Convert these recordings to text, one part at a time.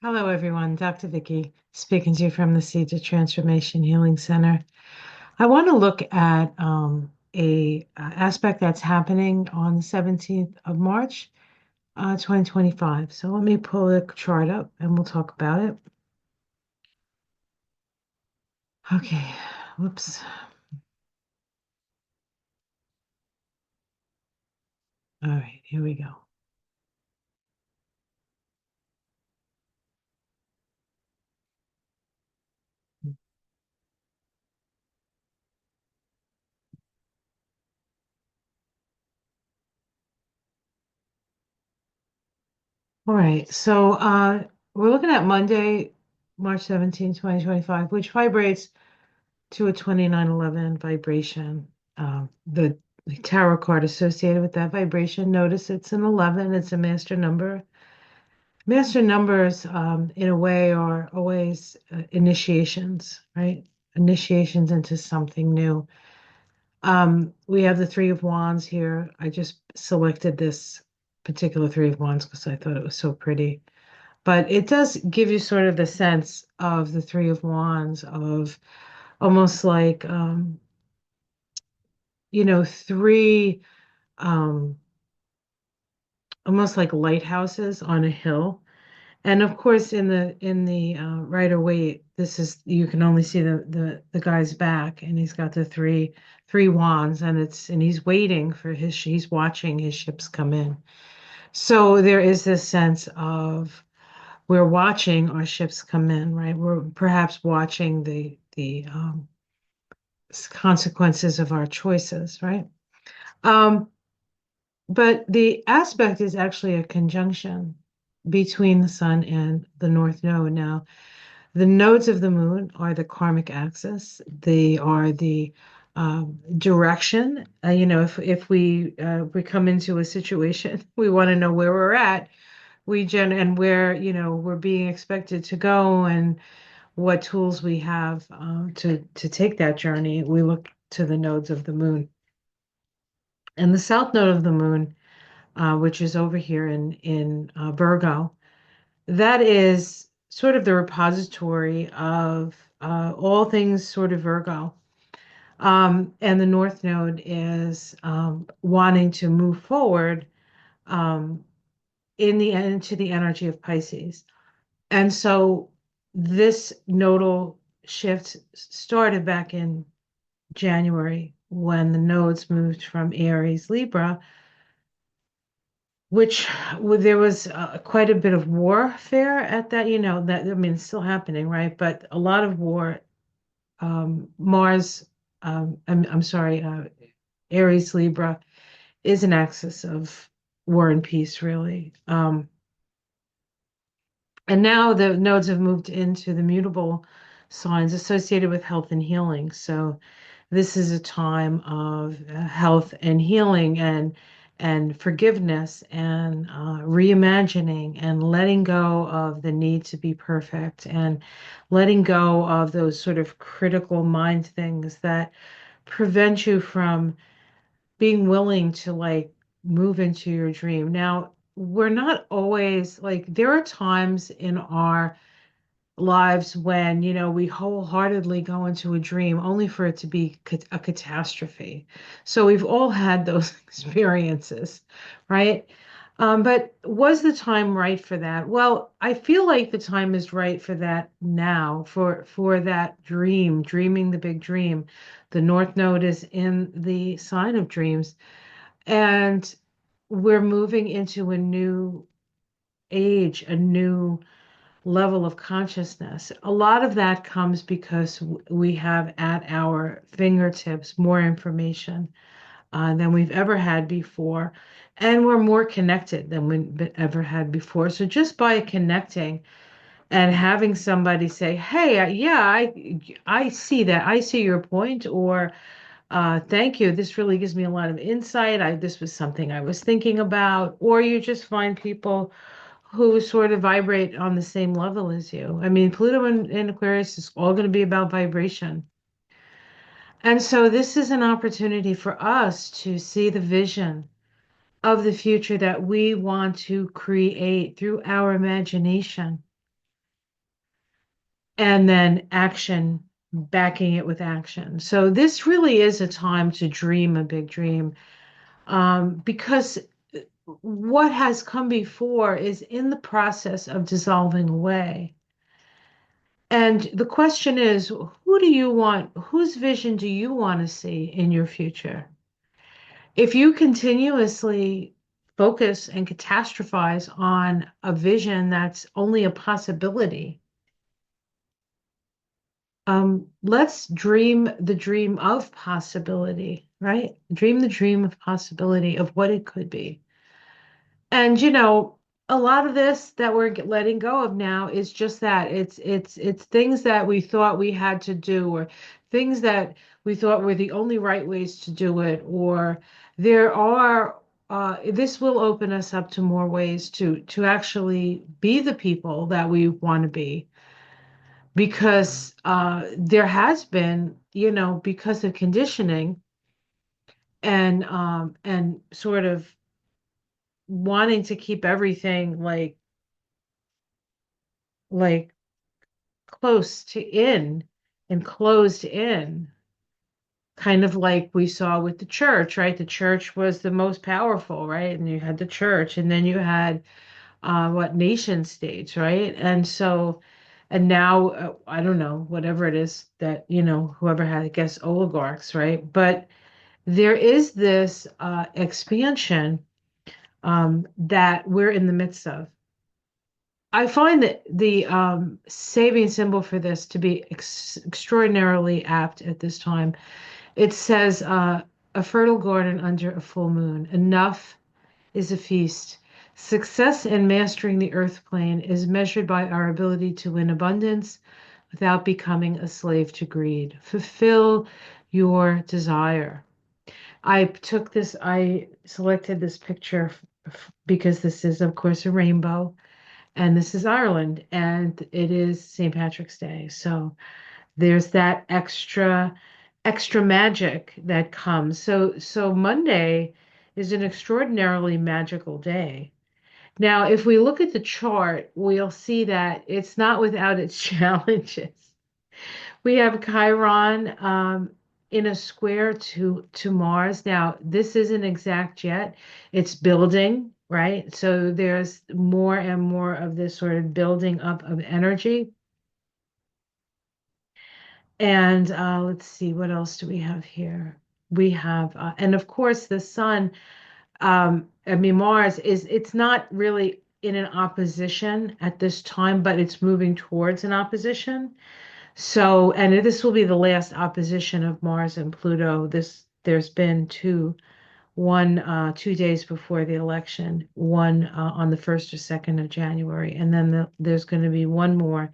Hello, everyone. Dr. Vicky speaking to you from the Seeds of Transformation Healing Center. I want to look at a aspect that's happening on the 17th of March, 2025. So let me pull the chart up and we'll talk about it. Okay, whoops. All right, here we go. All right, so we're looking at Monday, March 17th, 2025, which vibrates to a 2911 vibration. The tarot card associated with that vibration, notice it's an 11, it's a master number. Master numbers, in a way, are always initiations, right? Initiations into something new. We have the Three of Wands here. I just selected this particular Three of Wands because I thought it was so pretty. But it does give you sort of the sense of the Three of Wands of almost like three um, almost like lighthouses on a hill. And of course, in the Rider Waite, this is you can only see the guy's back, and he's got the three wands, and he's waiting for he's watching his ships come in. So there is this sense of we're watching our ships come in, right? We're perhaps watching the consequences of our choices, right? Um, But the aspect is actually a conjunction between the sun and the north node. Now, the nodes of the moon are the karmic axis. They are the direction. If we come into a situation, we want to know where we're at. And where we're being expected to go, and what tools we have to take that journey. We look to the nodes of the moon, and the south node of the moon, which is over here in Virgo. That is sort of the repository of all things sort of Virgo. And the North Node is wanting to move forward um, into the energy of Pisces. And so this nodal shift started back in January when the nodes moved from Aries, Libra, which there was quite a bit of warfare at that, that I mean, it's still happening, right? But a lot of war. Mars, I'm sorry, Aries Libra is an axis of war and peace, really. And now the nodes have moved into the mutable signs associated with health and healing. So this is a time of health and healing and forgiveness and reimagining and letting go of the need to be perfect and letting go of those sort of critical mind things that prevent you from being willing to like move into your dream. Now, we're not always like there are times in our lives when we wholeheartedly go into a dream only for it to be a catastrophe. So we've all had those experiences, right? But was the time right for that? Well, I feel like the time is right for that now, for that dreaming the big dream. The North Node is in the sign of dreams, and we're moving into a new age, a new level of consciousness. A lot of that comes because we have at our fingertips more information than we've ever had before, and we're more connected than we've ever had before. So just by connecting and having somebody say, "Hey, yeah, I see that. I see your point," or "Thank you. This really gives me a lot of insight. This was something I was thinking about," or you just find people who sort of vibrate on the same level as you. I mean, Pluto in Aquarius is all going to be about vibration. And so this is an opportunity for us to see the vision of the future that we want to create through our imagination. and then action, backing it with action. So this really is a time to dream a big dream, because what has come before is in the process of dissolving away. And the question is, who do you want, whose vision do you want to see in your future? If you continuously focus and catastrophize on a vision that's only a possibility, let's dream the dream of possibility, right? Dream the dream of possibility of what it could be. And a lot of this that we're letting go of now is just that. It's things that we thought we had to do, or things that we thought were the only right ways to do it, or there are this will open us up to more ways to actually be the people that we want to be, because there has been, because of conditioning and sort of wanting to keep everything like close to in and closed in, kind of like we saw with the church, right? The church was the most powerful, right? And you had the church, and then you had what, nation states, right? And now, I don't know, whatever it is that, whoever had, I guess, oligarchs, right? But there is this expansion that we're in the midst of. I find that the saving symbol for this to be extraordinarily apt at this time. It says, a fertile garden under a full moon. Enough is a feast. Success in mastering the earth plane is measured by our ability to win abundance without becoming a slave to greed. Fulfill your desire. I selected this picture because this is, of course, a rainbow, and this is Ireland, and it is St. Patrick's Day. So there's that extra magic that comes. So Monday is an extraordinarily magical day. Now, if we look at the chart, we'll see that it's not without its challenges. We have Chiron in a square to Mars. Now, this isn't exact yet. It's building, right? So there's more and more of this sort of building up of energy. And let's see, what else do we have here? We have, and of course, the sun. I mean, Mars it's not really in an opposition at this time, but it's moving towards an opposition. So, and this will be the last opposition of Mars and Pluto. There's been two, one 2 days before the election, one on the 1st or 2nd of January, and then there's going to be one more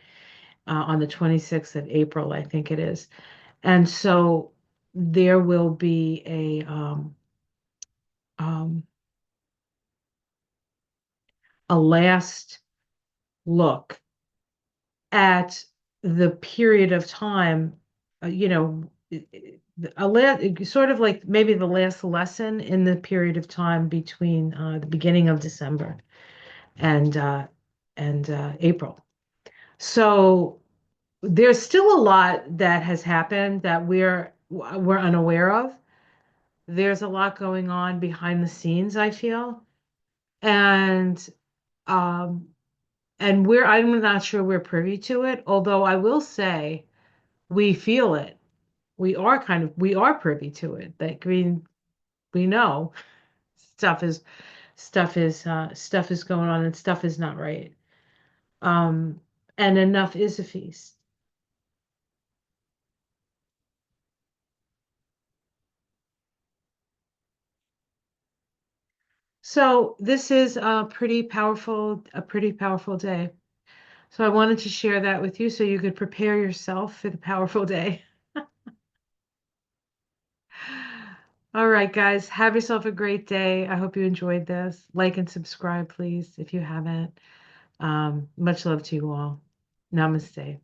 on the 26th of April, I think it is. And so there will be um, a last look at the period of time, sort of like maybe the last lesson in the period of time between the beginning of December and April. So there's still a lot that has happened that we're unaware of. There's a lot going on behind the scenes, I feel, and um, I'm not sure we're privy to it. Although I will say we feel it. We are privy to it. That we know stuff is stuff is going on and stuff is not right. Um, and enough is a feast. So this is a pretty powerful day. So I wanted to share that with you so you could prepare yourself for the powerful day. All right, guys, have yourself a great day. I hope you enjoyed this. Like and subscribe, please, if you haven't. Much love to you all. Namaste.